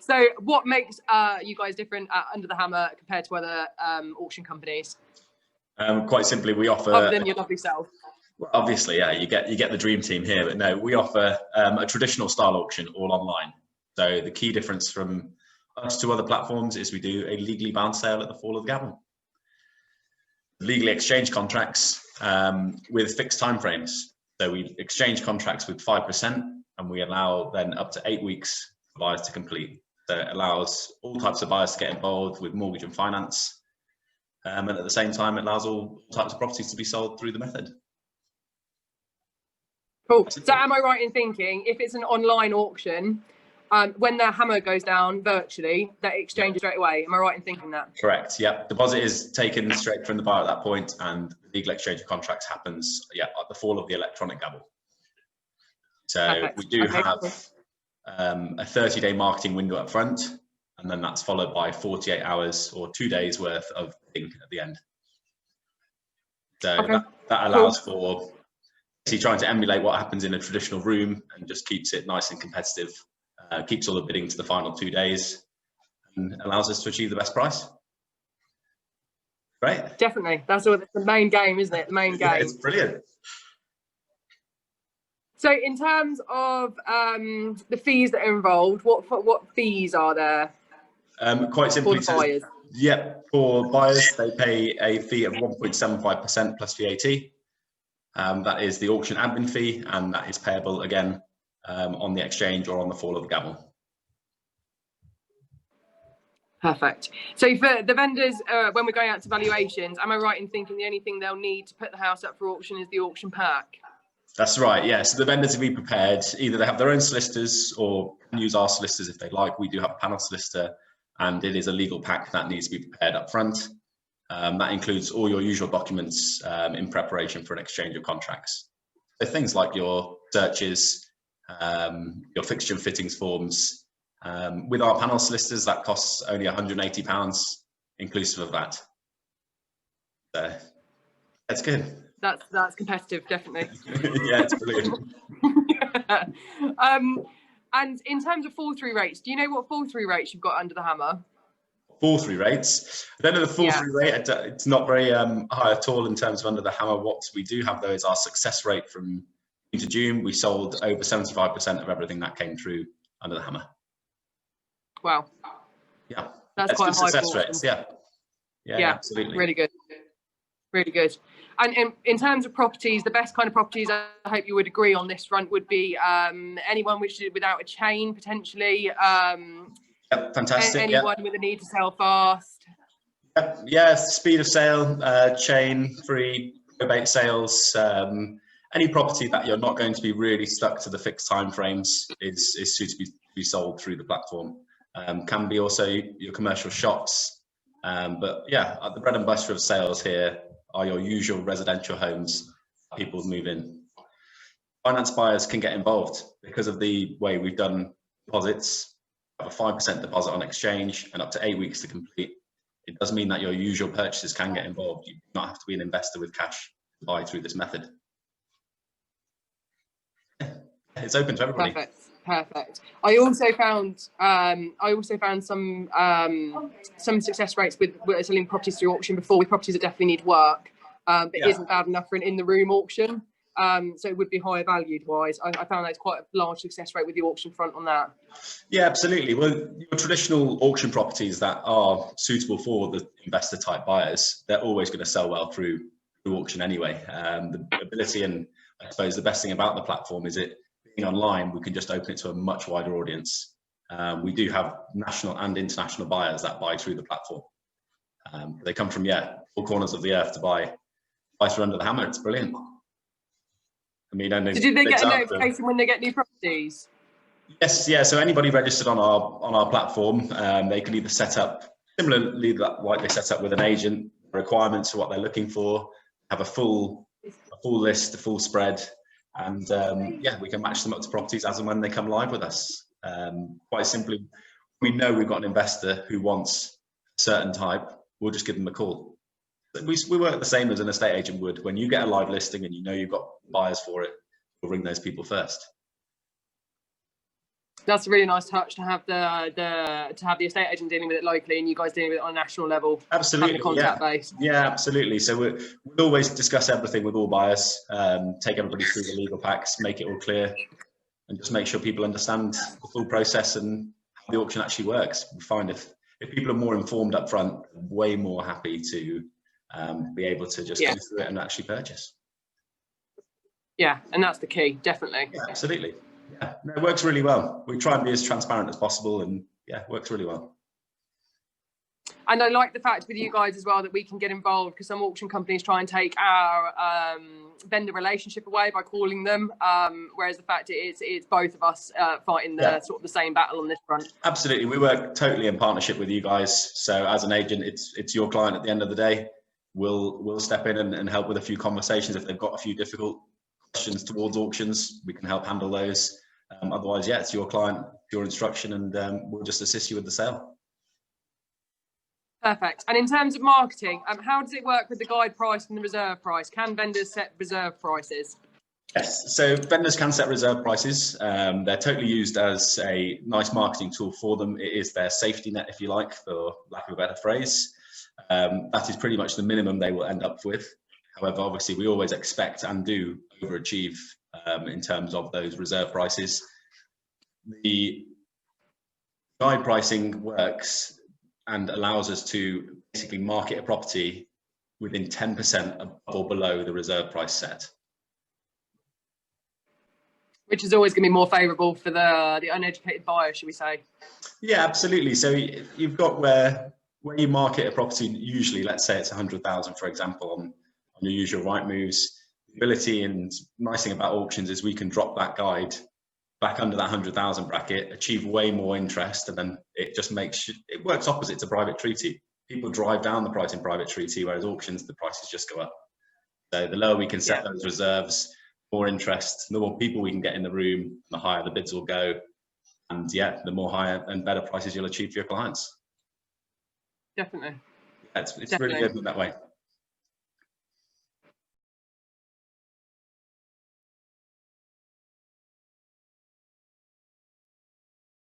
So what makes you guys different at Under the Hammer compared to other auction companies? Quite simply, we offer, other than your lovely self. Well, obviously, yeah, you get the dream team here, but no, we offer a traditional style auction all online. So the key difference from us to other platforms is we do a legally bound sale at the fall of the gavel. Legally exchange contracts with fixed timeframes. So we exchange contracts with 5%, and we allow then up to 8 weeks for buyers to complete. So it allows all types of buyers to get involved with mortgage and finance. And at the same time, it allows all types of properties to be sold through the method. Cool. So am I right in thinking if it's an online auction, when the hammer goes down virtually, that exchanges straight away? Am I right in thinking that? Correct. Yeah. Deposit is taken straight from the buyer at that point, and the legal exchange of contracts happens at the fall of the electronic gavel. So perfect. We do have a 30-day marketing window up front, and then that's followed by 48 hours or 2 days worth of bidding at the end. So that allows for trying to emulate what happens in a traditional room and just keeps it nice and competitive, keeps all the bidding to the final 2 days, and allows us to achieve the best price. Great. Definitely. That's all, the main game, isn't it? The main game. Yeah, it's brilliant. So in terms of the fees that are involved, what fees are there? Quite simply, for the buyers? Yeah, for buyers, they pay a fee of 1.75% plus VAT. That is the auction admin fee, and that is payable again on the exchange or on the fall of the gavel. Perfect. So for the vendors, when we're going out to valuations, am I right in thinking the only thing they'll need to put the house up for auction is the auction pack? That's right, yeah. So the vendors will be prepared. Either they have their own solicitors or can use our solicitors if they like. We do have a panel solicitor, and it is a legal pack that needs to be prepared up front. That includes all your usual documents in preparation for an exchange of contracts. So things like your searches, your fixture and fittings forms. With our panel solicitors, that costs only £180 inclusive of that. So that's good. That's competitive, definitely. Yeah, it's brilliant. Yeah. And in terms of fall-through rates, do you know what fall-through rates you've got under the hammer? Fall-through rates. I don't know the fall-through rate. It's not very high at all in terms of under the hammer. What we do have though is our success rate from June to June. We sold over 75% of everything that came through under the hammer. Wow. Yeah, that's quite good high success rates. Yeah, absolutely. Really good. Really good. And in terms of properties, the best kind of properties, I hope you would agree on this front, would be anyone which is without a chain potentially. Fantastic. Anyone with a need to sell fast. Yeah, speed of sale, chain free, probate sales. Any property that you're not going to be really stuck to the fixed time frames is suited to be sold through the platform. Can be also your commercial shops. But yeah, the bread and butter of sales here are your usual residential homes. People move in. Finance buyers can get involved because of the way we've done deposits. Have a 5% deposit on exchange and up to 8 weeks to complete. It does mean that your usual purchasers can get involved. You do not have to be an investor with cash to buy through this method. It's open to everybody. Perfect. I also found some success rates with selling properties through auction before, with properties that definitely need work, but isn't bad enough for an in the room auction. So it would be higher valued wise. I found that's quite a large success rate with the auction front on that. Yeah, absolutely. Well, your traditional auction properties that are suitable for the investor type buyers, they're always going to sell well through auction anyway. The ability, and I suppose the best thing about the platform is it being online, we can just open it to a much wider audience. We do have national and international buyers that buy through the platform. They come from all corners of the earth to buy through Under the Hammer. It's brilliant. I mean, so did they get a notification when they get new properties? Yes, yeah. So anybody registered on our platform, they can either set up similarly like they set up with an agent, requirements for what they're looking for, have a full list, a full spread, and we can match them up to properties as and when they come live with us. Quite simply, we know we've got an investor who wants a certain type, we'll just give them a call. We work the same as an estate agent would. When you get a live listing and you know you've got buyers for it, we'll ring those people first. That's a really nice touch to have the estate agent dealing with it locally and you guys dealing with it on a national level. Absolutely, contact base. Yeah, absolutely. So we'll always discuss everything with all buyers, take everybody through the legal packs, make it all clear, and just make sure people understand the full process and how the auction actually works. We find if people are more informed up front, way more happy to be able to just go through it and actually purchase. Yeah, and that's the key, definitely. Yeah, absolutely. Yeah, no, it works really well. We try and be as transparent as possible, and yeah, it works really well. And I like the fact with you guys as well that we can get involved, because some auction companies try and take our vendor relationship away by calling them, whereas the fact it's both of us fighting the sort of the same battle on this front. Absolutely, we work totally in partnership with you guys. So as an agent, it's your client at the end of the day. We'll step in and help with a few conversations if they've got a few difficult questions towards auctions. We can help handle those. Otherwise, yeah, it's your client, your instruction, and we'll just assist you with the sale. Perfect. And in terms of marketing, how does it work with the guide price and the reserve price? Can vendors set reserve prices? Yes, so vendors can set reserve prices. They're totally used as a nice marketing tool for them. It is their safety net, if you like, for lack of a better phrase. That is pretty much the minimum they will end up with. However, obviously, we always expect and do overachieve in terms of those reserve prices. The guide pricing works and allows us to basically market a property within 10% above or below the reserve price set. Which is always going to be more favourable for the uneducated buyer, should we say? Yeah, absolutely. So you've got where you market a property, usually, let's say it's 100,000, for example, on your usual right moves. The ability and nice thing about auctions is we can drop that guide back under that 100,000 bracket, achieve way more interest, and then it just it works opposite to private treaty. People drive down the price in private treaty, whereas auctions, the prices just go up. So the lower we can set those reserves, more interest, the more people we can get in the room, the higher the bids will go. And yeah, the more higher and better prices you'll achieve for your clients. Definitely. It's really good in that way.